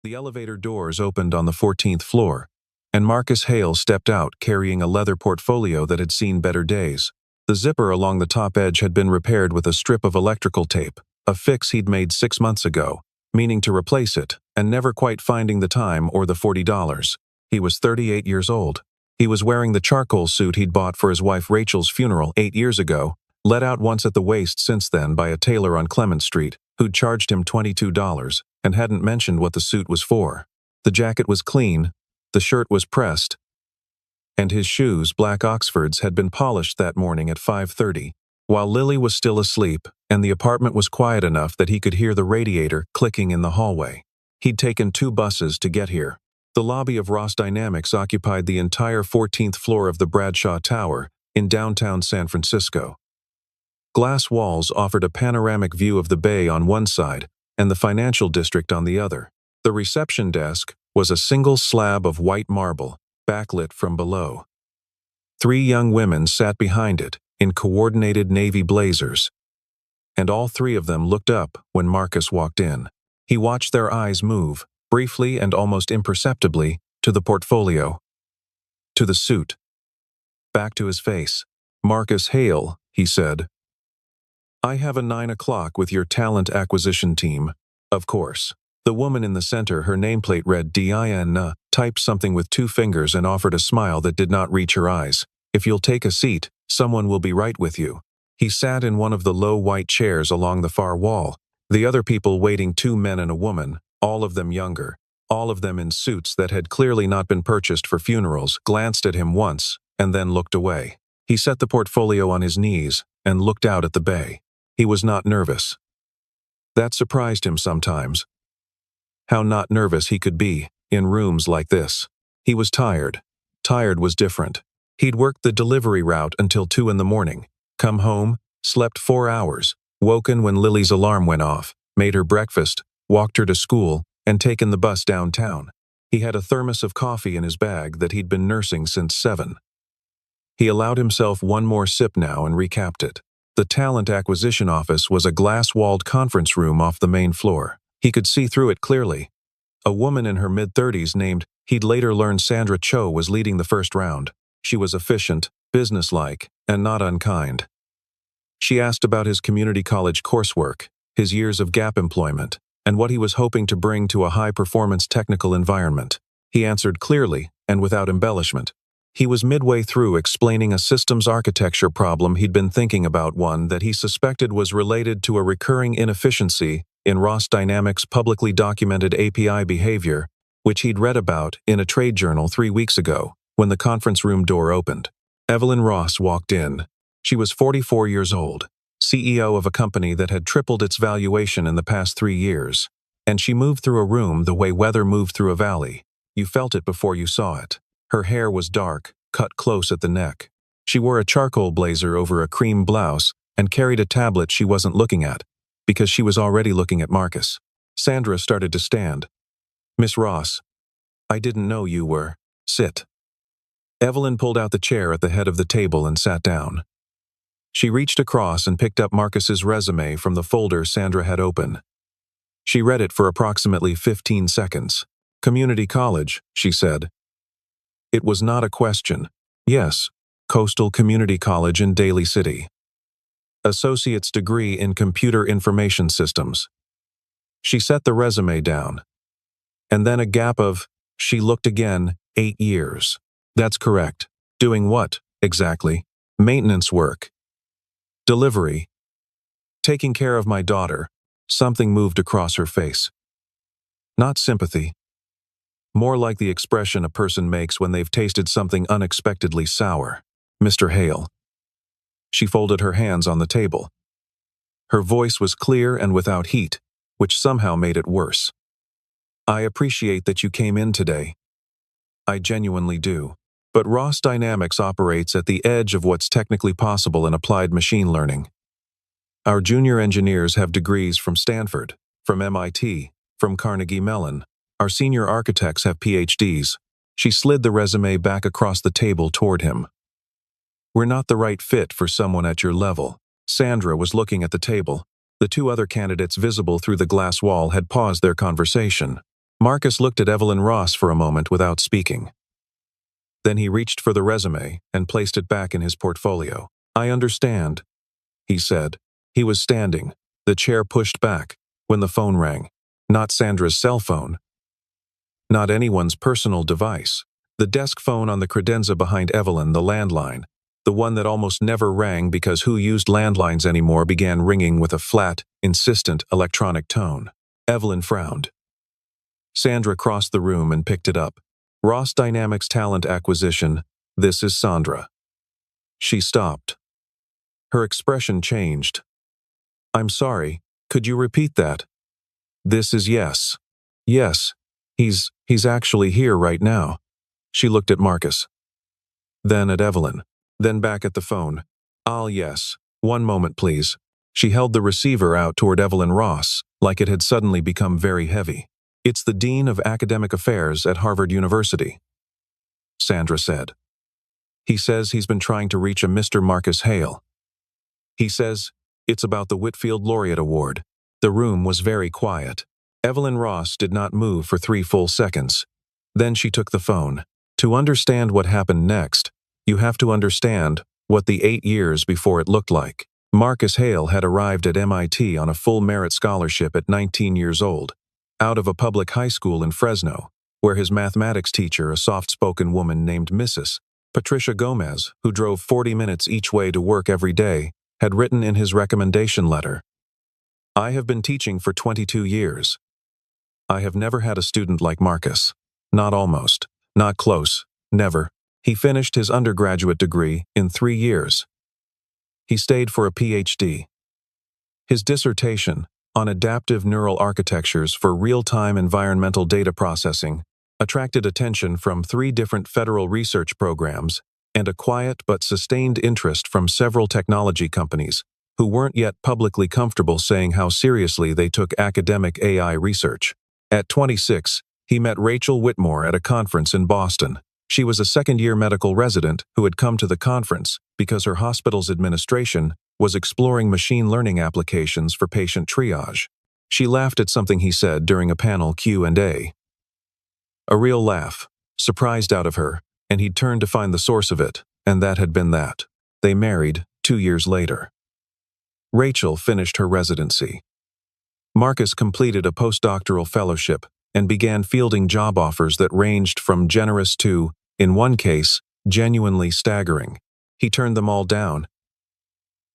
The elevator doors opened on the 14th floor, and Marcus Hale stepped out carrying a leather portfolio that had seen better days. The zipper along the top edge had been repaired with a strip of electrical tape, a fix he'd made 6 months ago, meaning to replace it, and never quite finding the time or the $40. He was 38 years old. He was wearing the charcoal suit he'd bought for his wife Rachel's funeral 8 years ago, let out once at the waist since then by a tailor on Clement Street, who'd charged him $22 and hadn't mentioned what the suit was for. The jacket was clean, the shirt was pressed, and his shoes, black Oxfords, had been polished that morning at 5:30, while Lily was still asleep, and the apartment was quiet enough that he could hear the radiator clicking in the hallway. He'd taken 2 buses to get here. The lobby of Ross Dynamics occupied the entire 14th floor of the Bradshaw Tower in downtown San Francisco. Glass walls offered a panoramic view of the bay on one side and the financial district on the other. The reception desk was a single slab of white marble, backlit from below. 3 young women sat behind it in coordinated navy blazers, and all 3 of them looked up when Marcus walked in. He watched their eyes move, briefly and almost imperceptibly, to the portfolio, to the suit, back to his face. "Marcus Hale," he said. "I have a 9 o'clock with your talent acquisition team." Of course. The woman in the center, her nameplate read DIN, typed something with 2 fingers and offered a smile that did not reach her eyes. "If you'll take a seat, someone will be right with you." He sat in one of the low white chairs along the far wall. The other people waiting, 2 men and a woman, all of them younger, all of them in suits that had clearly not been purchased for funerals, glanced at him once and then looked away. He set the portfolio on his knees and looked out at the bay. He was not nervous. That surprised him sometimes. How not nervous he could be in rooms like this. He was tired. Tired was different. He'd worked the delivery route until 2 in the morning, come home, slept 4 hours, woken when Lily's alarm went off, made her breakfast, walked her to school, and taken the bus downtown. He had a thermos of coffee in his bag that he'd been nursing since 7. He allowed himself one more sip now and recapped it. The talent acquisition office was a glass-walled conference room off the main floor. He could see through it clearly. A woman in her mid-30s named, he'd later learned Sandra Cho, was leading the first round. She was efficient, businesslike, and not unkind. She asked about his community college coursework, his years of gap employment, and what he was hoping to bring to a high-performance technical environment. He answered clearly and without embellishment. He was midway through explaining a systems architecture problem he'd been thinking about, one that he suspected was related to a recurring inefficiency in Ross Dynamics' publicly documented API behavior, which he'd read about in a trade journal 3 weeks ago, when the conference room door opened. Evelyn Ross walked in. She was 44 years old, CEO of a company that had tripled its valuation in the past 3 years, and she moved through a room the way weather moved through a valley. You felt it before you saw it. Her hair was dark, cut close at the neck. She wore a charcoal blazer over a cream blouse and carried a tablet she wasn't looking at, because she was already looking at Marcus. Sandra started to stand. "Miss Ross, I didn't know you were." "Sit." Evelyn pulled out the chair at the head of the table and sat down. She reached across and picked up Marcus's resume from the folder Sandra had open. She read it for approximately 15 seconds. "Community college," she said. It was not a question. "Yes, Coastal Community College in Daly City. Associate's degree in Computer Information Systems." She set the resume down. And then a gap of, she looked again, 8 years. "That's correct. Doing what, exactly?" "Maintenance work. Delivery. Taking care of my daughter." Something moved across her face. Not sympathy. More like the expression a person makes when they've tasted something unexpectedly sour. "Mr. Hale." She folded her hands on the table. Her voice was clear and without heat, which somehow made it worse. "I appreciate that you came in today. I genuinely do. But Ross Dynamics operates at the edge of what's technically possible in applied machine learning. Our junior engineers have degrees from Stanford, from MIT, from Carnegie Mellon. Our senior architects have PhDs. She slid the resume back across the table toward him. "We're not the right fit for someone at your level." Sandra was looking at the table. The 2 other candidates visible through the glass wall had paused their conversation. Marcus looked at Evelyn Ross for a moment without speaking. Then he reached for the resume and placed it back in his portfolio. "I understand," he said. He was standing, the chair pushed back, when the phone rang. Not Sandra's cell phone. Not anyone's personal device. The desk phone on the credenza behind Evelyn, the landline. The one that almost never rang because who used landlines anymore, began ringing with a flat, insistent electronic tone. Evelyn frowned. Sandra crossed the room and picked it up. "Ross Dynamics Talent Acquisition, this is Sandra." She stopped. Her expression changed. "I'm sorry, could you repeat that?" "This is Yes. Yes, he's actually here right now." She looked at Marcus. Then at Evelyn. Then back at the phone. Yes. One moment, please." She held the receiver out toward Evelyn Ross, like it had suddenly become very heavy. "It's the Dean of Academic Affairs at Harvard University," Sandra said. "He says he's been trying to reach a Mr. Marcus Hale. He says it's about the Whitfield Laureate Award." The room was very quiet. Evelyn Ross did not move for 3 full seconds. Then she took the phone. To understand what happened next, you have to understand what the 8 years before it looked like. Marcus Hale had arrived at MIT on a full merit scholarship at 19 years old, out of a public high school in Fresno, where his mathematics teacher, a soft-spoken woman named Mrs. Patricia Gomez, who drove 40 minutes each way to work every day, had written in his recommendation letter, "I have been teaching for 22 years. I have never had a student like Marcus. Not almost. Not close. Never. He finished his undergraduate degree in 3 years. He stayed for a PhD. His dissertation, on adaptive neural architectures for real-time environmental data processing, attracted attention from 3 different federal research programs and a quiet but sustained interest from several technology companies who weren't yet publicly comfortable saying how seriously they took academic AI research. At 26, he met Rachel Whitmore at a conference in Boston. She was a second-year medical resident who had come to the conference because her hospital's administration was exploring machine learning applications for patient triage. She laughed at something he said during a panel Q&A. A real laugh, surprised out of her, and he'd turned to find the source of it, and that had been that. They married 2 years later. Rachel finished her residency. Marcus completed a postdoctoral fellowship and began fielding job offers that ranged from generous to, in one case, genuinely staggering. He turned them all down.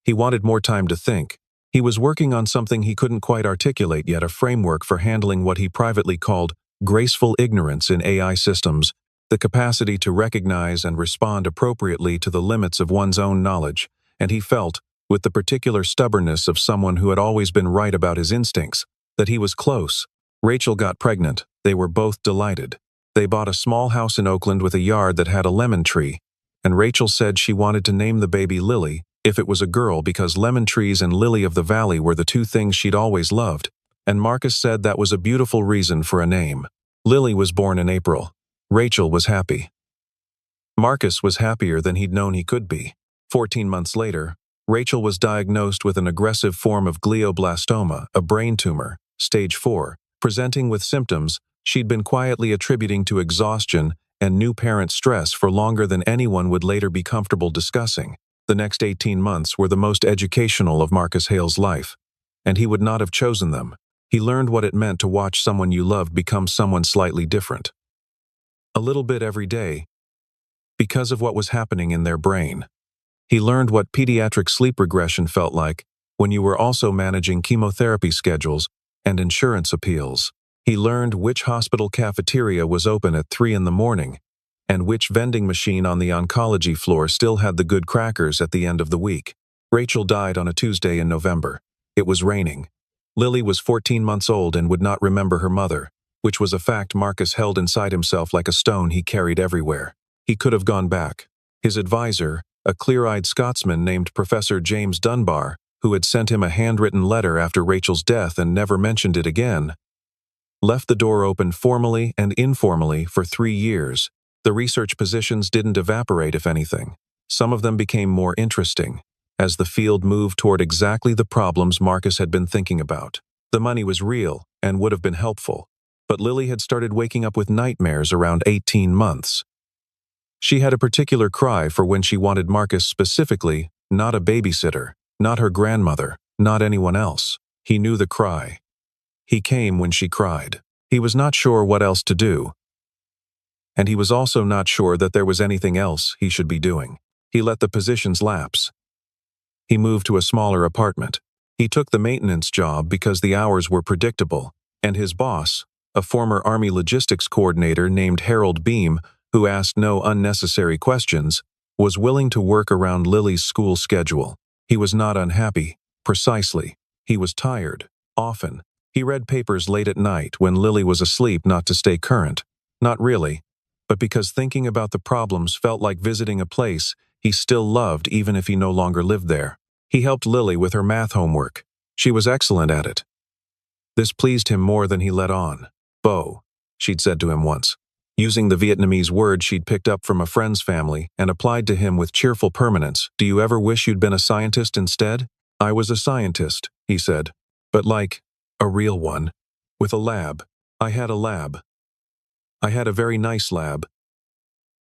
He wanted more time to think. He was working on something he couldn't quite articulate yet, a framework for handling what he privately called graceful ignorance in AI systems, the capacity to recognize and respond appropriately to the limits of one's own knowledge, and he felt, with the particular stubbornness of someone who had always been right about his instincts, that he was close. Rachel got pregnant. They were both delighted. They bought a small house in Oakland with a yard that had a lemon tree, and Rachel said she wanted to name the baby Lily if it was a girl because lemon trees and lily of the valley were the 2 things she'd always loved, and Marcus said that was a beautiful reason for a name. Lily was born in April. Rachel was happy. Marcus was happier than he'd known he could be. 14 months later, Rachel was diagnosed with an aggressive form of glioblastoma, a brain tumor, stage 4, presenting with symptoms she'd been quietly attributing to exhaustion and new parent stress for longer than anyone would later be comfortable discussing. The next 18 months were the most educational of Marcus Hale's life, and he would not have chosen them. He learned what it meant to watch someone you loved become someone slightly different. A little bit every day, because of what was happening in their brain. He learned what pediatric sleep regression felt like when you were also managing chemotherapy schedules and insurance appeals. He learned which hospital cafeteria was open at 3 in the morning and which vending machine on the oncology floor still had the good crackers at the end of the week. Rachel died on a Tuesday in November. It was raining. Lily was 14 months old and would not remember her mother, which was a fact Marcus held inside himself like a stone he carried everywhere. He could have gone back. His advisor, a clear-eyed Scotsman named Professor James Dunbar, who had sent him a handwritten letter after Rachel's death and never mentioned it again, left the door open formally and informally for 3 years. The research positions didn't evaporate, if anything. Some of them became more interesting, as the field moved toward exactly the problems Marcus had been thinking about. The money was real and would have been helpful. but Lily had started waking up with nightmares around 18 months. She had a particular cry for when she wanted Marcus specifically, not a babysitter, not her grandmother, not anyone else. He knew the cry. He came when she cried. He was not sure what else to do. And he was also not sure that there was anything else he should be doing. He let the positions lapse. He moved to a smaller apartment. He took the maintenance job because the hours were predictable, and his boss, a former Army logistics coordinator named Harold Beam, who asked no unnecessary questions, was willing to work around Lily's school schedule. He was not unhappy, precisely. He was tired, often. He read papers late at night when Lily was asleep, not to stay current. Not really, but because thinking about the problems felt like visiting a place he still loved even if he no longer lived there. He helped Lily with her math homework. She was excellent at it. This pleased him more than he let on. Bo, she'd said to him once, using the Vietnamese word she'd picked up from a friend's family and applied to him with cheerful permanence. Do you ever wish you'd been a scientist instead? I was a scientist, he said, but like a real one, with a lab. I had a lab. I had a very nice lab.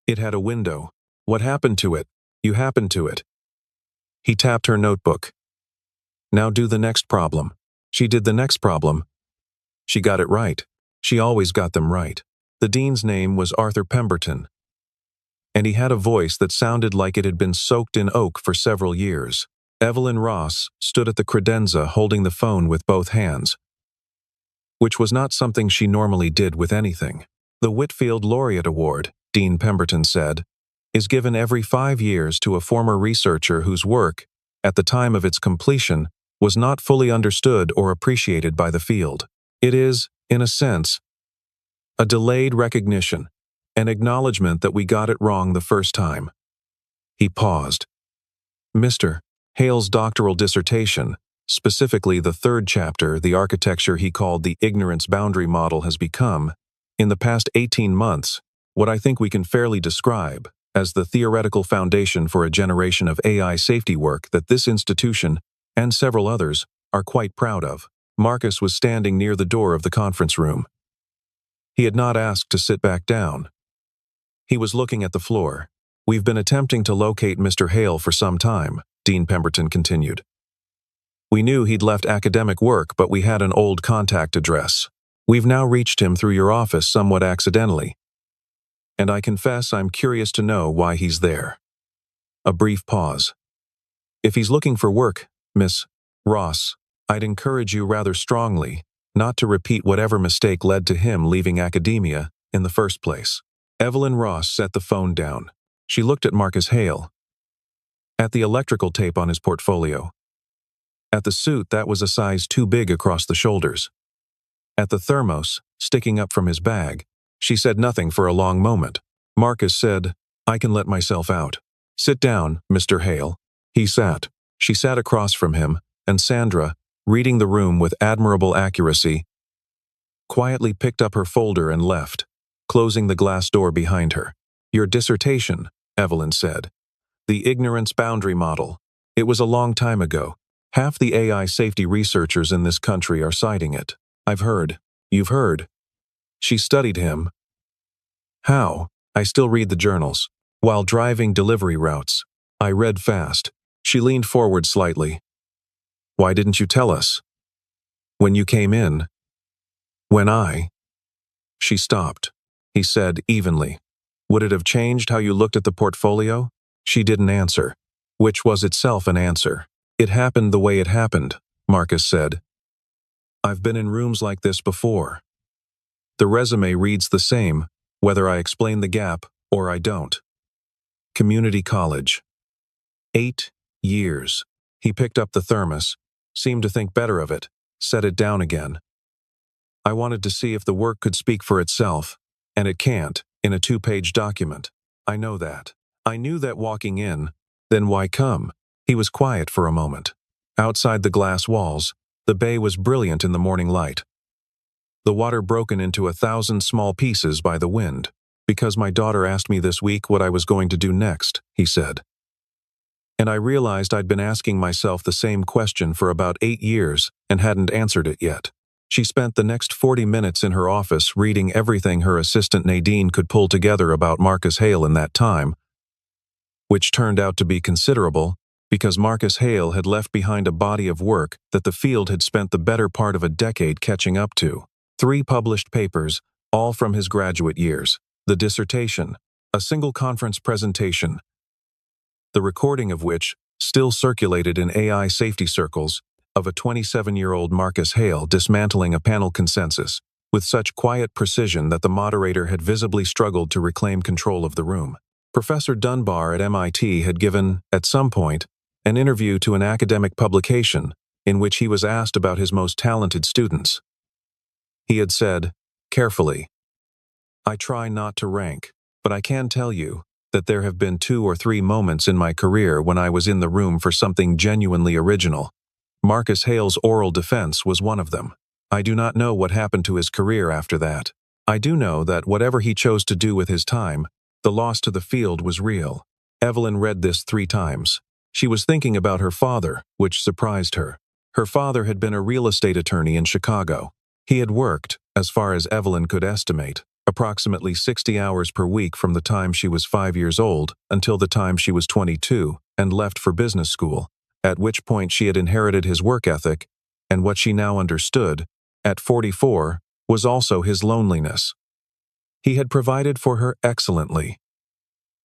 It had a window. What happened to it? You happened to it. He tapped her notebook. Now do the next problem. She did the next problem. She got it right. She always got them right. The dean's name was Arthur Pemberton, and he had a voice that sounded like it had been soaked in oak for several years. Evelyn Ross stood at the credenza holding the phone with both hands, which was not something she normally did with anything. The Whitfield Laureate Award, Dean Pemberton said, is given every 5 years to a former researcher whose work, at the time of its completion, was not fully understood or appreciated by the field. It is, in a sense, a delayed recognition, an acknowledgement that we got it wrong the first time. He paused. Mr. Hale's doctoral dissertation, specifically the third chapter, the architecture he called the ignorance boundary model, has become, in the past 18 months, what I think we can fairly describe as the theoretical foundation for a generation of AI safety work that this institution, and several others, are quite proud of. Marcus was standing near the door of the conference room. He had not asked to sit back down. He was looking at the floor. We've been attempting to locate Mr. Hale for some time, Dean Pemberton continued. We knew he'd left academic work, but we had an old contact address. We've now reached him through your office somewhat accidentally. And I confess I'm curious to know why he's there. A brief pause. If he's looking for work, Miss Ross, I'd encourage you rather strongly not to repeat whatever mistake led to him leaving academia in the first place. Evelyn Ross set the phone down. She looked at Marcus Hale. At the electrical tape on his portfolio. At the suit that was a size too big across the shoulders. At the thermos sticking up from his bag. She said nothing for a long moment. Marcus said, I can let myself out. Sit down, Mr. Hale. He sat. She sat across from him, and Sandra, reading the room with admirable accuracy, quietly picked up her folder and left, closing the glass door behind her. Your dissertation, Evelyn said. The ignorance boundary model. It was a long time ago. Half the AI safety researchers in this country are citing it. I've heard. You've heard. She studied him. How? I still read the journals. While driving delivery routes. I read fast. She leaned forward slightly. Why didn't you tell us? When you came in. When I. She stopped. He said evenly. Would it have changed how you looked at the portfolio? She didn't answer, which was itself an answer. It happened the way it happened, Marcus said. I've been in rooms like this before. The resume reads the same, whether I explain the gap or I don't. Community college. 8 years. He picked up the thermos, seemed to think better of it, set it down again. I wanted to see if the work could speak for itself, and it can't, in a 2-page document. I know that. I knew that walking in. Then why come? He was quiet for a moment. Outside the glass walls, the bay was brilliant in the morning light. The water broken into 1,000 small pieces by the wind. Because my daughter asked me this week what I was going to do next, he said. And I realized I'd been asking myself the same question for about 8 years and hadn't answered it yet. She spent the next 40 minutes in her office reading everything her assistant Nadine could pull together about Marcus Hale in that time, which turned out to be considerable, because Marcus Hale had left behind a body of work that the field had spent the better part of a decade catching up to. 3 published papers, all from his graduate years, the dissertation, a single conference presentation, the recording of which still circulated in AI safety circles, of a 27-year-old Marcus Hale dismantling a panel consensus with such quiet precision that the moderator had visibly struggled to reclaim control of the room. Professor Dunbar at MIT had given, at some point, an interview to an academic publication in which he was asked about his most talented students. He had said, carefully, "I try not to rank, but I can tell you that there have been 2 or 3 moments in my career when I was in the room for something genuinely original. Marcus Hale's oral defense was one of them. I do not know what happened to his career after that. I do know that whatever he chose to do with his time, the loss to the field was real." Evelyn read this 3 times. She was thinking about her father, which surprised her. Her father had been a real estate attorney in Chicago. He had worked, as far as Evelyn could estimate, approximately 60 hours per week from the time she was 5 years old until the time she was 22 and left for business school, at which point she had inherited his work ethic, and what she now understood, at 44, was also his loneliness. He had provided for her excellently.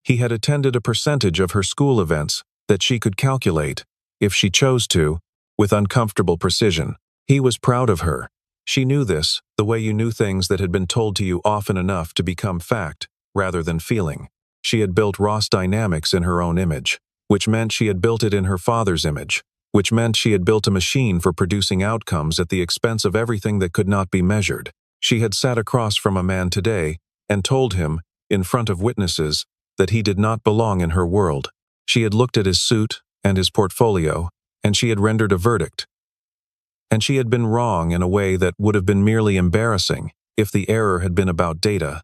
He had attended a percentage of her school events that she could calculate, if she chose to, with uncomfortable precision. He was proud of her. She knew this, the way you knew things that had been told to you often enough to become fact, rather than feeling. She had built Ross Dynamics in her own image, which meant she had built it in her father's image, which meant she had built a machine for producing outcomes at the expense of everything that could not be measured. She had sat across from a man today and told him, in front of witnesses, that he did not belong in her world. She had looked at his suit and his portfolio, and she had rendered a verdict. And she had been wrong in a way that would have been merely embarrassing if the error had been about data.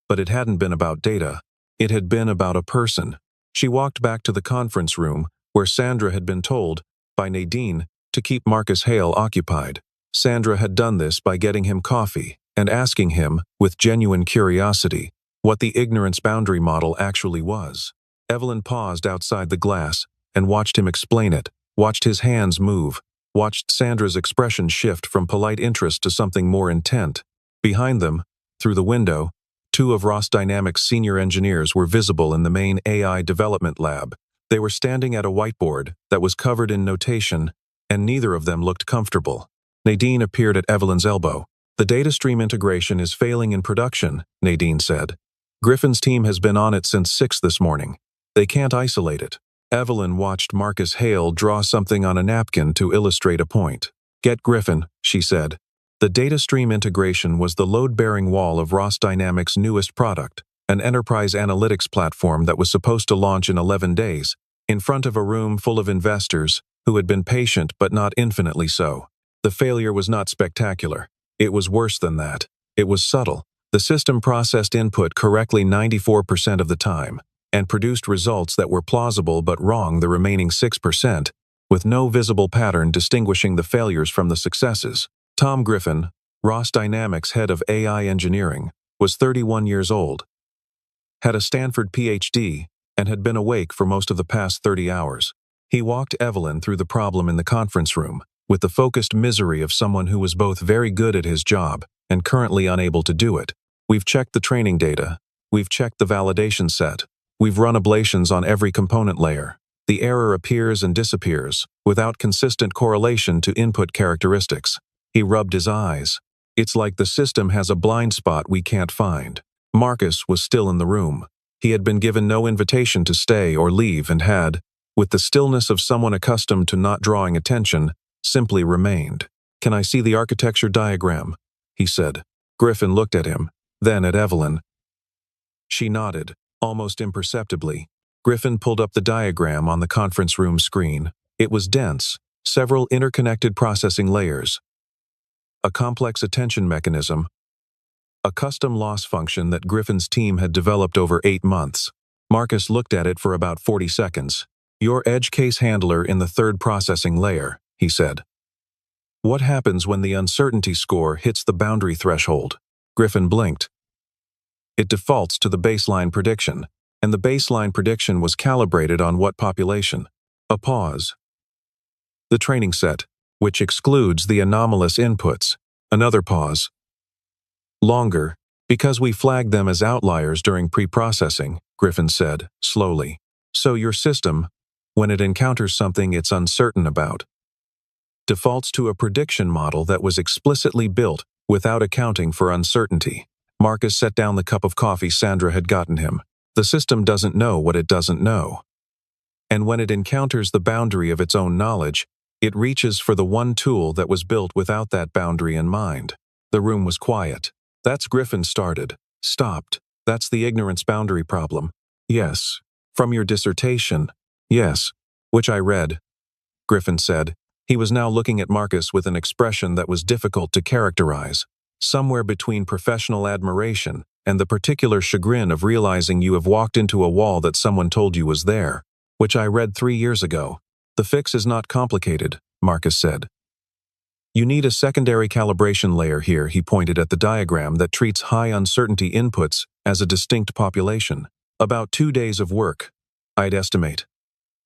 But it hadn't been about data. It had been about a person. She walked back to the conference room where Sandra had been told, by Nadine, to keep Marcus Hale occupied. Sandra had done this by getting him coffee and asking him, with genuine curiosity, what the ignorance boundary model actually was. Evelyn paused outside the glass and watched him explain it, watched his hands move, watched Sandra's expression shift from polite interest to something more intent. Behind them, through the window, 2 of Ross Dynamics' senior engineers were visible in the main AI development lab. They were standing at a whiteboard that was covered in notation, and neither of them looked comfortable. Nadine appeared at Evelyn's elbow. "The data stream integration is failing in production," Nadine said. "Griffin's team has been on it since 6 this morning. They can't isolate it." Evelyn watched Marcus Hale draw something on a napkin to illustrate a point. "Get Griffin," she said. The data stream integration was the load-bearing wall of Ross Dynamics' newest product, an enterprise analytics platform that was supposed to launch in 11 days, in front of a room full of investors who had been patient but not infinitely so. The failure was not spectacular. It was worse than that. It was subtle. The system processed input correctly 94% of the time, and produced results that were plausible but wrong the remaining 6%, with no visible pattern distinguishing the failures from the successes. Tom Griffin, Ross Dynamics head of AI engineering, was 31 years old, had a Stanford PhD, and had been awake for most of the past 30 hours. He walked Evelyn through the problem in the conference room, with the focused misery of someone who was both very good at his job and currently unable to do it. "We've checked the training data. We've checked the validation set. We've run ablations on every component layer. The error appears and disappears, without consistent correlation to input characteristics." He rubbed his eyes. "It's like the system has a blind spot we can't find." Marcus was still in the room. He had been given no invitation to stay or leave and had, with the stillness of someone accustomed to not drawing attention, simply remained. "Can I see the architecture diagram?" he said. Griffin looked at him, then at Evelyn. She nodded, almost imperceptibly. Griffin pulled up the diagram on the conference room screen. It was dense, several interconnected processing layers, a complex attention mechanism, a custom loss function that Griffin's team had developed over 8 months. Marcus looked at it for about 40 seconds. "Your edge case handler in the 3rd processing layer," he said. What happens when the uncertainty score hits the boundary threshold? Griffin blinked. It defaults to the baseline prediction, and the baseline prediction was calibrated on what population? A pause. The training set, which excludes the anomalous inputs. Another pause. Longer, because we flagged them as outliers during pre-processing, Griffin said, slowly. So your system, when it encounters something it's uncertain about, defaults to a prediction model that was explicitly built without accounting for uncertainty. Marcus set down the cup of coffee Sandra had gotten him. The system doesn't know what it doesn't know. And when it encounters the boundary of its own knowledge, it reaches for the one tool that was built without that boundary in mind. The room was quiet. That's Griffin started. Stopped. That's the ignorance boundary problem. Yes. From your dissertation. Yes. Which I read. Griffin said. He was now looking at Marcus with an expression that was difficult to characterize. Somewhere between professional admiration and the particular chagrin of realizing you have walked into a wall that someone told you was there. Which I read 3 years ago. The fix is not complicated, Marcus said. You need a secondary calibration layer here, he pointed at the diagram that treats high uncertainty inputs as a distinct population. About 2 days of work, I'd estimate.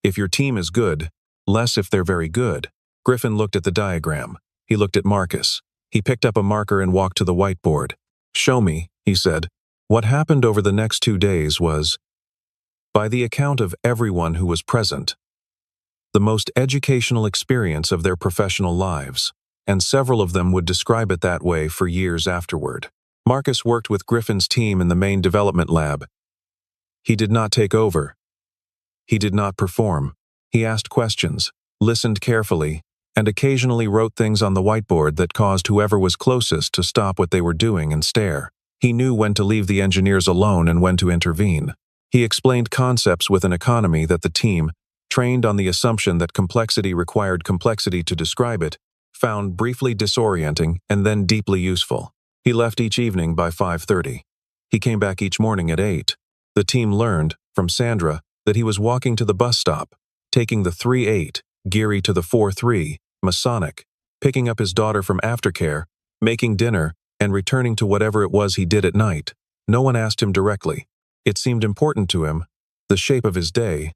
If your team is good, less if they're very good. Griffin looked at the diagram. He looked at Marcus. He picked up a marker and walked to the whiteboard. Show me, he said. What happened over the next 2 days was, by the account of everyone who was present, the most educational experience of their professional lives, and several of them would describe it that way for years afterward. Marcus worked with Griffin's team in the main development lab. He did not take over. He did not perform. He asked questions, listened carefully, and occasionally wrote things on the whiteboard that caused whoever was closest to stop what they were doing and stare. He knew when to leave the engineers alone and when to intervene. He explained concepts with an economy that the team, trained on the assumption that complexity required complexity to describe it, found briefly disorienting and then deeply useful. He left each evening by 5:30. He came back each morning at 8. The team learned, from Sandra, that he was walking to the bus stop, taking the 3-8, Geary to the 4-3, Masonic, picking up his daughter from aftercare, making dinner, and returning to whatever it was he did at night. No one asked him directly. It seemed important to him, the shape of his day,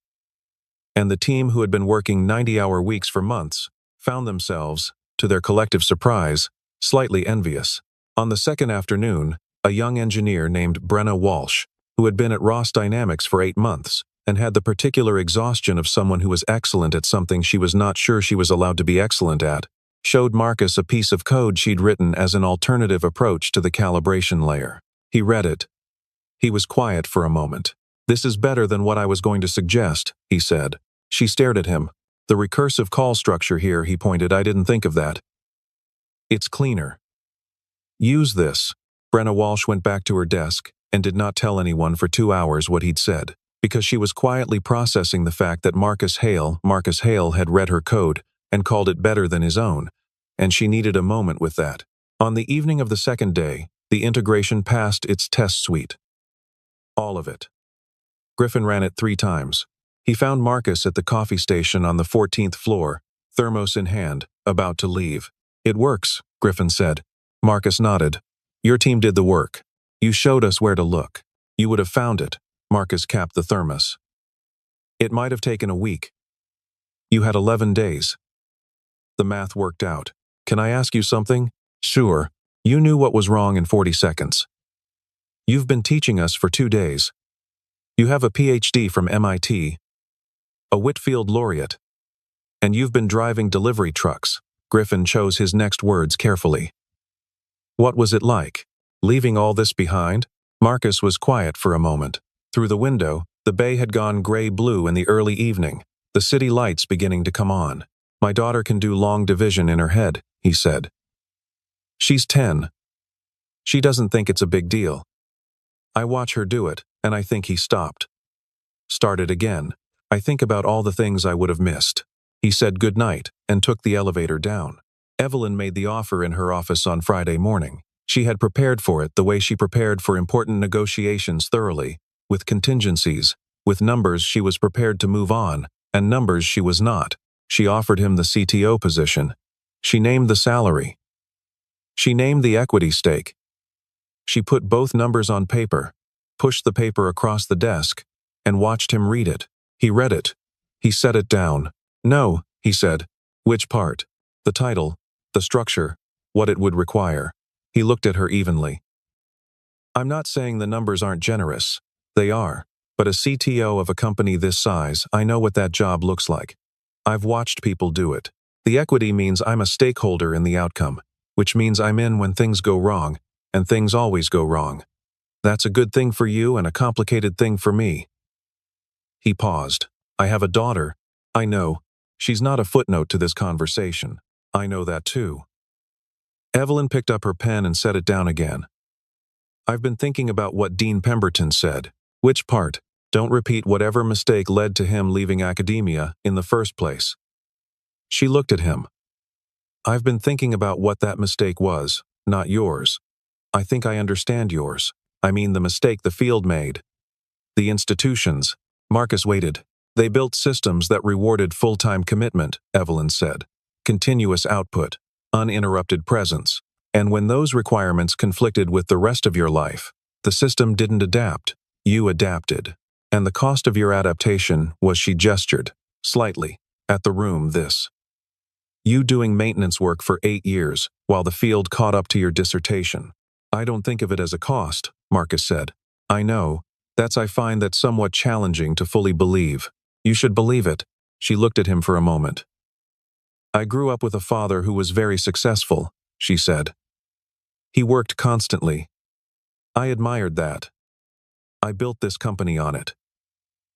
and the team who had been working 90-hour weeks for months found themselves, to their collective surprise, slightly envious. On the second afternoon, a young engineer named Brenna Walsh, who had been at Ross Dynamics for 8 months and had the particular exhaustion of someone who was excellent at something she was not sure she was allowed to be excellent at, showed Marcus a piece of code she'd written as an alternative approach to the calibration layer. He read it. He was quiet for a moment. This is better than what I was going to suggest, he said. She stared at him. The recursive call structure here, he pointed, I didn't think of that. It's cleaner. Use this. Brenna Walsh went back to her desk and did not tell anyone for 2 hours what he'd said, because she was quietly processing the fact that Marcus Hale had read her code and called it better than his own, and she needed a moment with that. On the evening of the second day, the integration passed its test suite. All of it. Griffin ran it 3 times. He found Marcus at the coffee station on the 14th floor, thermos in hand, about to leave. It works, Griffin said. Marcus nodded. Your team did the work. You showed us where to look. You would have found it. Marcus capped the thermos. It might have taken a week. You had 11 days. The math worked out. Can I ask you something? Sure. You knew what was wrong in 40 seconds. You've been teaching us for 2 days. You have a PhD from MIT, a Whitfield laureate, and you've been driving delivery trucks. Griffin chose his next words carefully. What was it like, leaving all this behind? Marcus was quiet for a moment. Through the window, the bay had gone gray-blue in the early evening, the city lights beginning to come on. My daughter can do long division in her head, he said. She's 10. She doesn't think it's a big deal. I watch her do it, and I think he stopped. Started again. I think about all the things I would have missed. He said goodnight and took the elevator down. Evelyn made the offer in her office on Friday morning. She had prepared for it the way she prepared for important negotiations thoroughly, with contingencies, with numbers she was prepared to move on, and numbers she was not. She offered him the CTO position. She named the salary. She named the equity stake. She put both numbers on paper, pushed the paper across the desk, and watched him read it. He read it. He set it down. No, he said. Which part? The title, the structure, what it would require. He looked at her evenly. I'm not saying the numbers aren't generous. They are. But a CTO of a company this size, I know what that job looks like. I've watched people do it. The equity means I'm a stakeholder in the outcome, which means I'm in when things go wrong, and things always go wrong. That's a good thing for you and a complicated thing for me. He paused. I have a daughter. I know. She's not a footnote to this conversation. I know that too. Evelyn picked up her pen and set it down again. I've been thinking about what Dean Pemberton said. Which part? Don't repeat whatever mistake led to him leaving academia in the first place. She looked at him. I've been thinking about what that mistake was, not yours. I think I understand yours. I mean the mistake the field made. The institutions. Marcus waited. They built systems that rewarded full-time commitment, Evelyn said. Continuous output, uninterrupted presence. And when those requirements conflicted with the rest of your life, the system didn't adapt. You adapted. And the cost of your adaptation was, she gestured, slightly, at the room, this. You doing maintenance work for 8 years, while the field caught up to your dissertation. I don't think of it as a cost, Marcus said. I know. I find that somewhat challenging to fully believe. You should believe it. She looked at him for a moment. I grew up with a father who was very successful, she said. He worked constantly. I admired that. I built this company on it.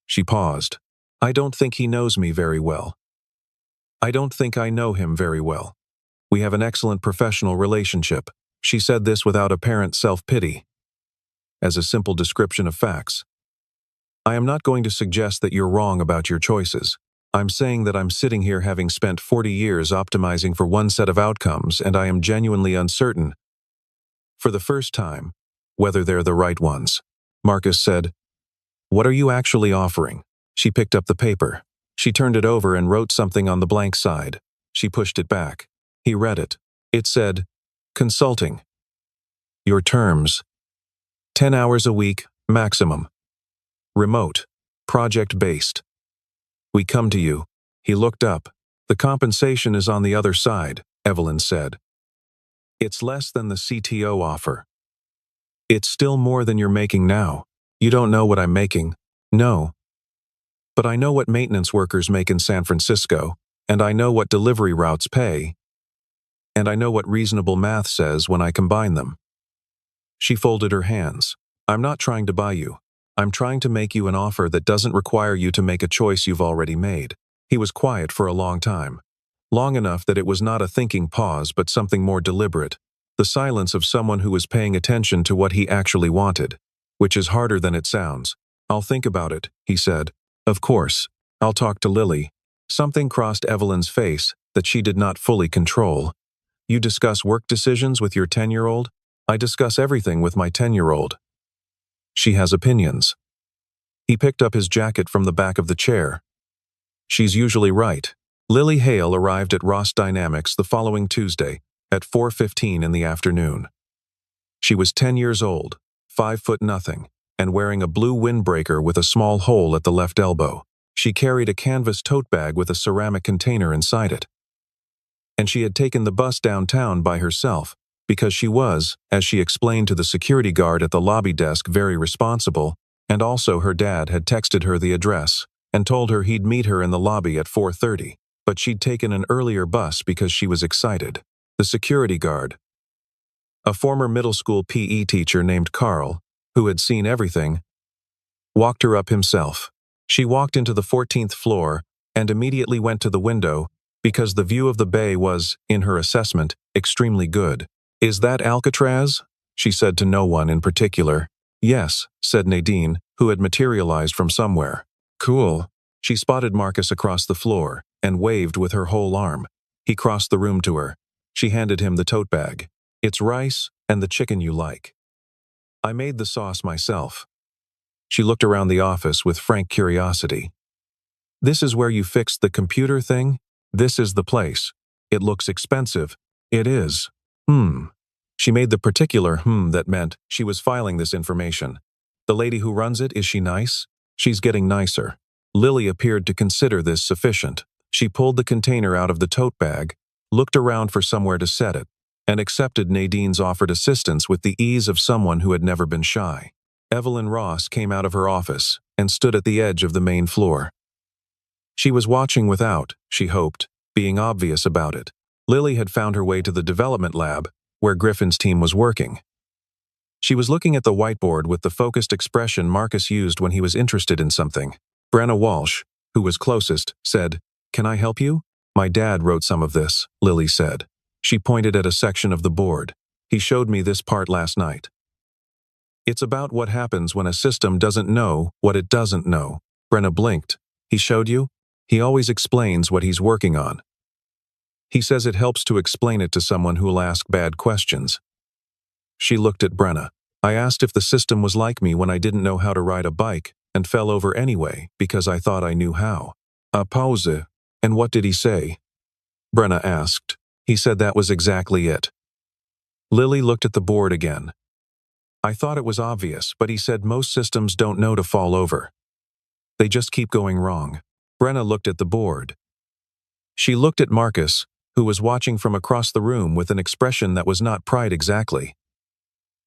She paused. I don't think he knows me very well. I don't think I know him very well. We have an excellent professional relationship. She said this without apparent self-pity, as a simple description of facts. I am not going to suggest that you're wrong about your choices. I'm saying that I'm sitting here having spent 40 years optimizing for one set of outcomes, and I am genuinely uncertain, for the first time, whether they're the right ones. Marcus said, What are you actually offering? She picked up the paper. She turned it over and wrote something on the blank side. She pushed it back. He read it. It said, Consulting. Your terms. 10 hours a week, maximum. Remote. Project-based. We come to you. He looked up. The compensation is on the other side, Evelyn said. It's less than the CTO offer. It's still more than you're making now. You don't know what I'm making. No. But I know what maintenance workers make in San Francisco, and I know what delivery routes pay, and I know what reasonable math says when I combine them. She folded her hands. I'm not trying to buy you. I'm trying to make you an offer that doesn't require you to make a choice you've already made. He was quiet for a long time. Long enough that it was not a thinking pause but something more deliberate. The silence of someone who was paying attention to what he actually wanted, which is harder than it sounds. I'll think about it, he said. Of course. I'll talk to Lily. Something crossed Evelyn's face that she did not fully control. You discuss work decisions with your 10-year-old? I discuss everything with my 10-year-old. She has opinions. He picked up his jacket from the back of the chair. She's usually right. Lily Hale arrived at Ross Dynamics the following Tuesday at 4:15 in the afternoon. She was 10 years old, 5 foot nothing, and wearing a blue windbreaker with a small hole at the left elbow. She carried a canvas tote bag with a ceramic container inside it. And she had taken the bus downtown by herself, because she was, as she explained to the security guard at the lobby desk, very responsible, and also her dad had texted her the address and told her he'd meet her in the lobby at 4:30, but she'd taken an earlier bus because she was excited. The security guard, a former middle school PE teacher named Carl, who had seen everything, walked her up himself. She walked into the 14th floor and immediately went to the window because the view of the bay was, in her assessment, extremely good. Is that Alcatraz? She said to no one in particular. Yes, said Nadine, who had materialized from somewhere. Cool. She spotted Marcus across the floor and waved with her whole arm. He crossed the room to her. She handed him the tote bag. It's rice and the chicken you like. I made the sauce myself. She looked around the office with frank curiosity. This is where you fixed the computer thing? This is the place. It looks expensive. It is. She made the particular that meant she was filing this information. The lady who runs it, is she nice? She's getting nicer. Lily appeared to consider this sufficient. She pulled the container out of the tote bag, looked around for somewhere to set it, and accepted Nadine's offered assistance with the ease of someone who had never been shy. Evelyn Ross came out of her office and stood at the edge of the main floor. She was watching without, she hoped, being obvious about it. Lily had found her way to the development lab, where Griffin's team was working. She was looking at the whiteboard with the focused expression Marcus used when he was interested in something. Brenna Walsh, who was closest, said, "Can I help you?" "My dad wrote some of this," Lily said. She pointed at a section of the board. "He showed me this part last night. It's about what happens when a system doesn't know what it doesn't know." Brenna blinked. "He showed you?" "He always explains what he's working on. He says it helps to explain it to someone who'll ask bad questions." She looked at Brenna. "I asked if the system was like me when I didn't know how to ride a bike and fell over anyway because I thought I knew how." A pause. "And what did he say?" Brenna asked. "He said that was exactly it." Lily looked at the board again. "I thought it was obvious, but he said most systems don't know to fall over. They just keep going wrong." Brenna looked at the board. She looked at Marcus, who was watching from across the room with an expression that was not pride exactly.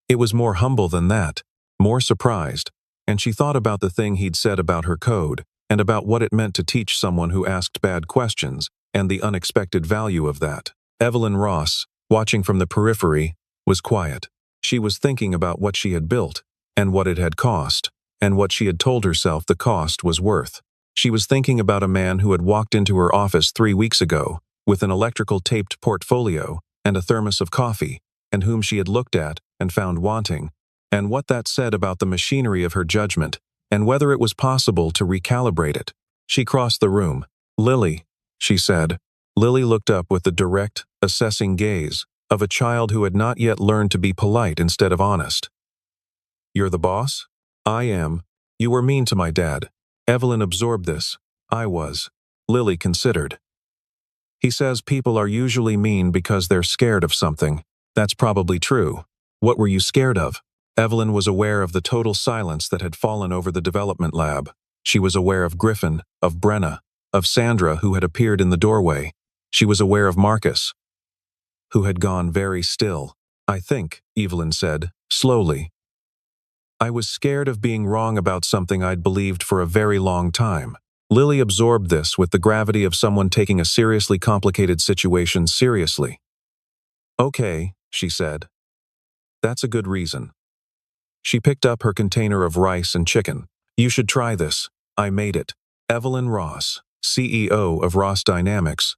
It was more humble than that, more surprised, and she thought about the thing he'd said about her code, and about what it meant to teach someone who asked bad questions, and the unexpected value of that. Evelyn Ross, watching from the periphery, was quiet. She was thinking about what she had built, and what it had cost, and what she had told herself the cost was worth. She was thinking about a man who had walked into her office 3 weeks ago, with an electrical taped portfolio and a thermos of coffee, and whom she had looked at and found wanting, and what that said about the machinery of her judgment, and whether it was possible to recalibrate it. She crossed the room. "Lily," she said. Lily looked up with the direct, assessing gaze of a child who had not yet learned to be polite instead of honest. "You're the boss?" "I am. You were mean to my dad." Evelyn absorbed this. "I was." Lily considered. "He says people are usually mean because they're scared of something. That's probably true. What were you scared of?" Evelyn was aware of the total silence that had fallen over the development lab. She was aware of Griffin, of Brenna, of Sandra, who had appeared in the doorway. She was aware of Marcus, who had gone very still. "I think," Evelyn said, slowly, "I was scared of being wrong about something I'd believed for a very long time." Lily absorbed this with the gravity of someone taking a seriously complicated situation seriously. "Okay," she said. "That's a good reason." She picked up her container of rice and chicken. "You should try this. I made it." Evelyn Ross, CEO of Ross Dynamics,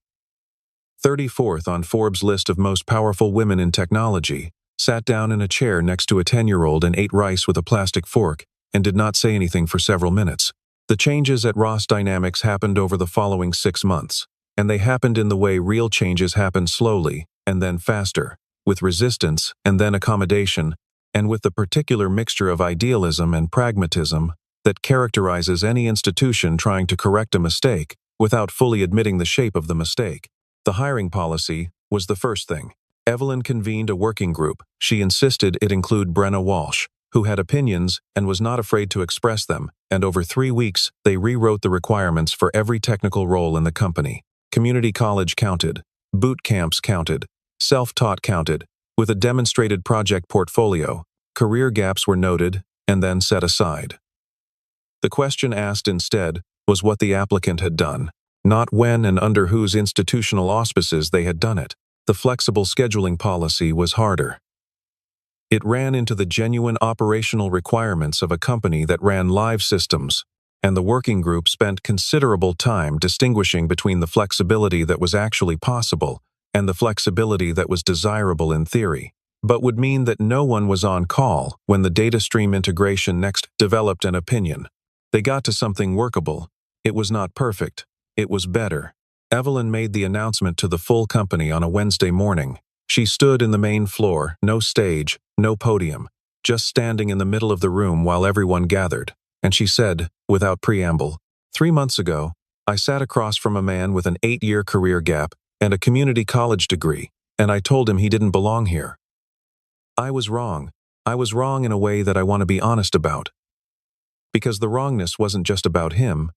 34th on Forbes' list of most powerful women in technology, sat down in a chair next to a 10-year-old and ate rice with a plastic fork, and did not say anything for several minutes. The changes at Ross Dynamics happened over the following 6 months, and they happened in the way real changes happen slowly, and then faster, with resistance and then accommodation, and with the particular mixture of idealism and pragmatism that characterizes any institution trying to correct a mistake without fully admitting the shape of the mistake. The hiring policy was the first thing. Evelyn convened a working group. She insisted it include Brenna Walsh, who had opinions and was not afraid to express them, and over 3 weeks, they rewrote the requirements for every technical role in the company. Community college counted, boot camps counted, self-taught counted, with a demonstrated project portfolio. Career gaps were noted and then set aside. The question asked instead was what the applicant had done, not when and under whose institutional auspices they had done it. The flexible scheduling policy was harder. It ran into the genuine operational requirements of a company that ran live systems, and the working group spent considerable time distinguishing between the flexibility that was actually possible and the flexibility that was desirable in theory, but would mean that no one was on call when the data stream integration next developed an opinion. They got to something workable. It was not perfect. It was better. Evelyn made the announcement to the full company on a Wednesday morning. She stood in the main floor, no stage, no podium, just standing in the middle of the room while everyone gathered, and she said, without preamble, 3 months ago, I sat across from a man with an 8-year career gap and a community college degree, and I told him he didn't belong here. I was wrong. I was wrong in a way that I want to be honest about. Because the wrongness wasn't just about him.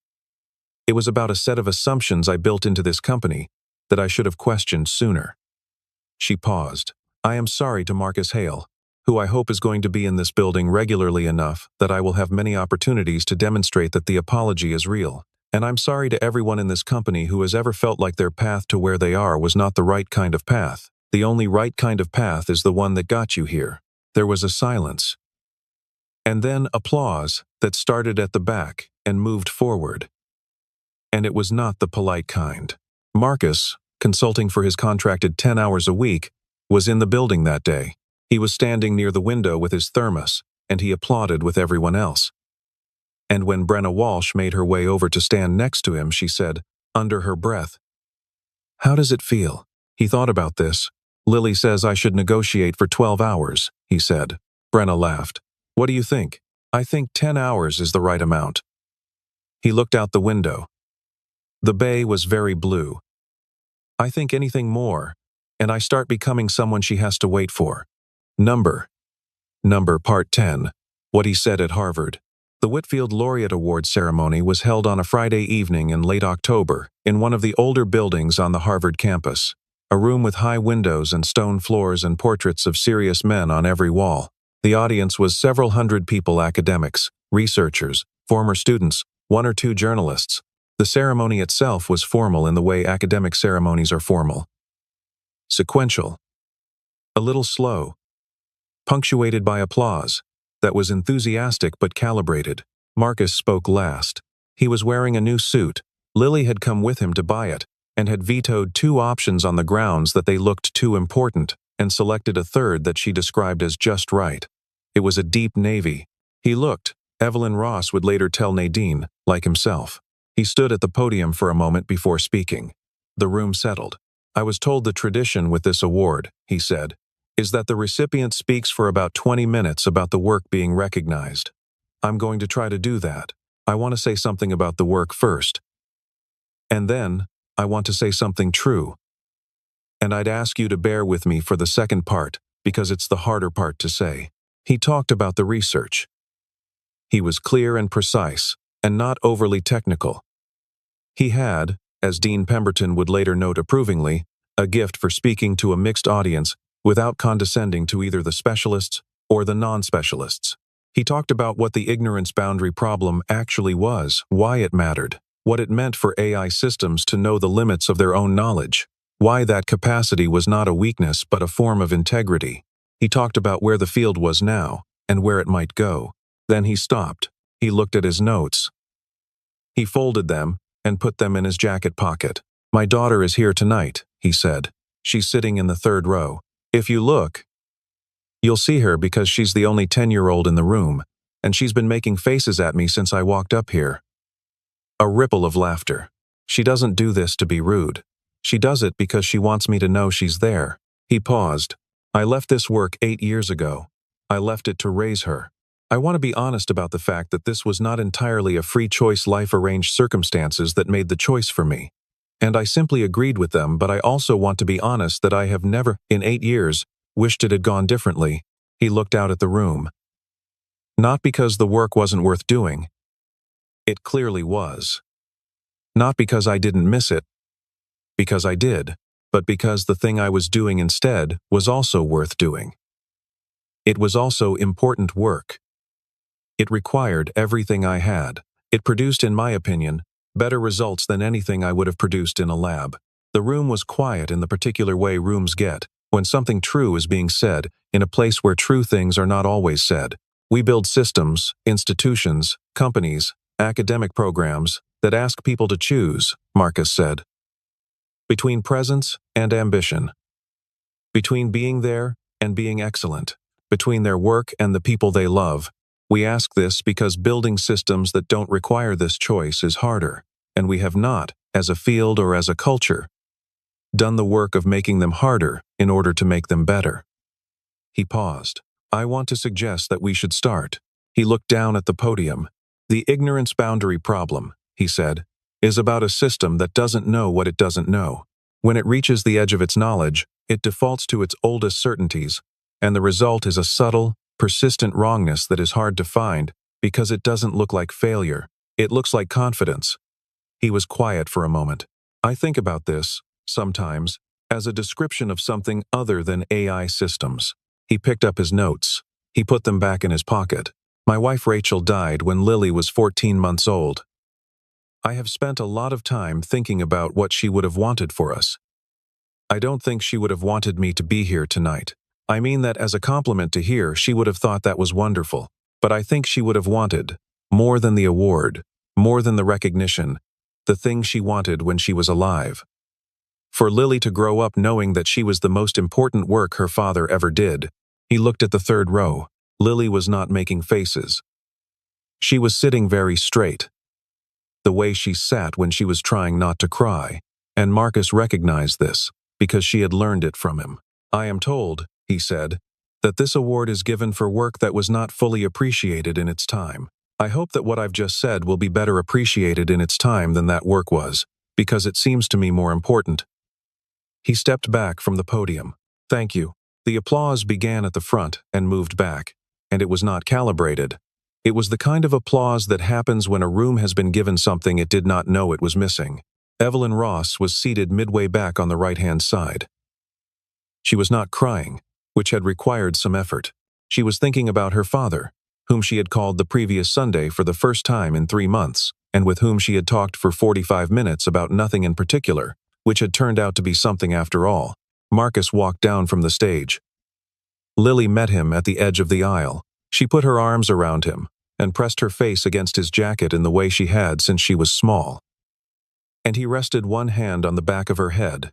It was about a set of assumptions I built into this company that I should have questioned sooner. She paused. I am sorry to Marcus Hale, who I hope is going to be in this building regularly enough that I will have many opportunities to demonstrate that the apology is real. And I'm sorry to everyone in this company who has ever felt like their path to where they are was not the right kind of path. The only right kind of path is the one that got you here. There was a silence. And then applause that started at the back and moved forward. And it was not the polite kind. Marcus, consulting for his contracted 10 hours a week, was in the building that day. He was standing near the window with his thermos, and he applauded with everyone else. And when Brenna Walsh made her way over to stand next to him, she said, under her breath, "How does it feel?" He thought about this. "Lily says I should negotiate for 12 hours, he said. Brenna laughed. "What do you think?" "I think 10 hours is the right amount." He looked out the window. The bay was very blue. "I think anything more, and I start becoming someone she has to wait for." Number Part 10. What he said at Harvard. The Whitfield Laureate Awards ceremony was held on a Friday evening in late October in one of the older buildings on the Harvard campus, a room with high windows and stone floors and portraits of serious men on every wall. The audience was several hundred people, academics, researchers, former students, one or two journalists. The ceremony itself was formal in the way academic ceremonies are formal. Sequential. A little slow. Punctuated by applause. That was enthusiastic but calibrated. Marcus spoke last. He was wearing a new suit. Lily had come with him to buy it, and had vetoed 2 options on the grounds that they looked too important, and selected a third that she described as just right. It was a deep navy. He looked, Evelyn Ross would later tell Nadine, like himself. He stood at the podium for a moment before speaking. The room settled. "I was told the tradition with this award," he said, "is that the recipient speaks for about 20 minutes about the work being recognized. I'm going to try to do that. I want to say something about the work first. And then, I want to say something true. And I'd ask you to bear with me for the second part, because it's the harder part to say." He talked about the research. He was clear and precise, and not overly technical. He had, as Dean Pemberton would later note approvingly, a gift for speaking to a mixed audience without condescending to either the specialists or the non-specialists. He talked about what the ignorance boundary problem actually was, why it mattered, what it meant for AI systems to know the limits of their own knowledge, why that capacity was not a weakness but a form of integrity. He talked about where the field was now and where it might go. Then he stopped. He looked at his notes. He folded them and put them in his jacket pocket. "My daughter is here tonight," he said. "She's sitting in the 3rd row. If you look, you'll see her because she's the only 10-year-old in the room, and she's been making faces at me since I walked up here." A ripple of laughter. "She doesn't do this to be rude. She does it because she wants me to know she's there." He paused. "I left this work 8 years ago. I left it to raise her. I want to be honest about the fact that this was not entirely a free choice, life-arranged circumstances that made the choice for me. And I simply agreed with them, but I also want to be honest that I have never, in 8 years, wished it had gone differently." He looked out at the room. "Not because the work wasn't worth doing. It clearly was. Not because I didn't miss it, because I did, but because the thing I was doing instead was also worth doing. It was also important work. It required everything I had. It produced, in my opinion, better results than anything I would have produced in a lab. The room was quiet in the particular way rooms get, when something true is being said, in a place where true things are not always said. We build systems, institutions, companies, academic programs that ask people to choose," Marcus said. "Between presence and ambition. Between being there and being excellent. Between their work and the people they love. We ask this because building systems that don't require this choice is harder, and we have not, as a field or as a culture, done the work of making them harder in order to make them better." He paused. "I want to suggest that we should start." He looked down at the podium. "The ignorance boundary problem," he said, "is about a system that doesn't know what it doesn't know. When it reaches the edge of its knowledge, it defaults to its oldest certainties, and the result is a subtle, persistent wrongness that is hard to find because it doesn't look like failure. It looks like confidence. He was quiet for a moment. I think about this, sometimes, as a description of something other than AI systems. He picked up his notes. He put them back in his pocket. My wife Rachel died when Lily was 14 months old. I have spent a lot of time thinking about what she would have wanted for us. I don't think she would have wanted me to be here tonight. I mean that as a compliment to hear, she would have thought that was wonderful. But I think she would have wanted, more than the award, more than the recognition, the thing she wanted when she was alive. For Lily to grow up knowing that she was the most important work her father ever did. He looked at the third row. Lily was not making faces. She was sitting very straight. The way she sat when she was trying not to cry, and Marcus recognized this, because she had learned it from him. I am told, he said, that this award is given for work that was not fully appreciated in its time. I hope that what I've just said will be better appreciated in its time than that work was, because it seems to me more important. He stepped back from the podium. Thank you. The applause began at the front and moved back, and it was not calibrated. It was the kind of applause that happens when a room has been given something it did not know it was missing. Evelyn Ross was seated midway back on the right-hand side. She was not crying, which had required some effort. She was thinking about her father, whom she had called the previous Sunday for the first time in 3 months, and with whom she had talked for 45 minutes about nothing in particular, which had turned out to be something after all. Marcus walked down from the stage. Lily met him at the edge of the aisle. She put her arms around him and pressed her face against his jacket in the way she had since she was small. And he rested one hand on the back of her head.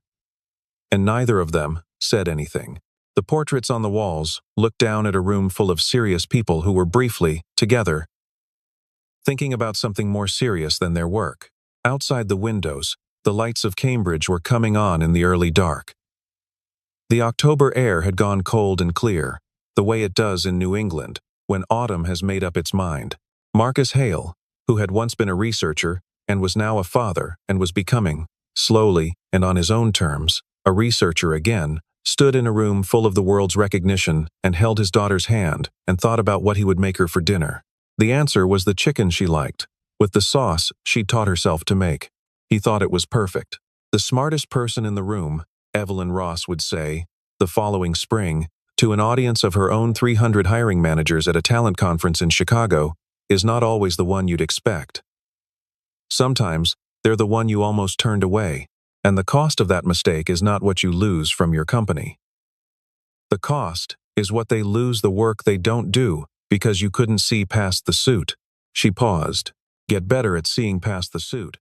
And neither of them said anything. The portraits on the walls looked down at a room full of serious people who were briefly together, thinking about something more serious than their work. Outside the windows, the lights of Cambridge were coming on in the early dark. The October air had gone cold and clear, the way it does in New England when autumn has made up its mind. Marcus Hale, who had once been a researcher and was now a father and was becoming, slowly and on his own terms, a researcher again, stood in a room full of the world's recognition and held his daughter's hand and thought about what he would make her for dinner. The answer was the chicken she liked, with the sauce she'd taught herself to make. He thought it was perfect. The smartest person in the room, Evelyn Ross would say, the following spring, to an audience of her own 300 hiring managers at a talent conference in Chicago, is not always the one you'd expect. Sometimes, they're the one you almost turned away, and the cost of that mistake is not what you lose from your company. The cost is what they lose the work they don't do because you couldn't see past the suit. She paused. Get better at seeing past the suit.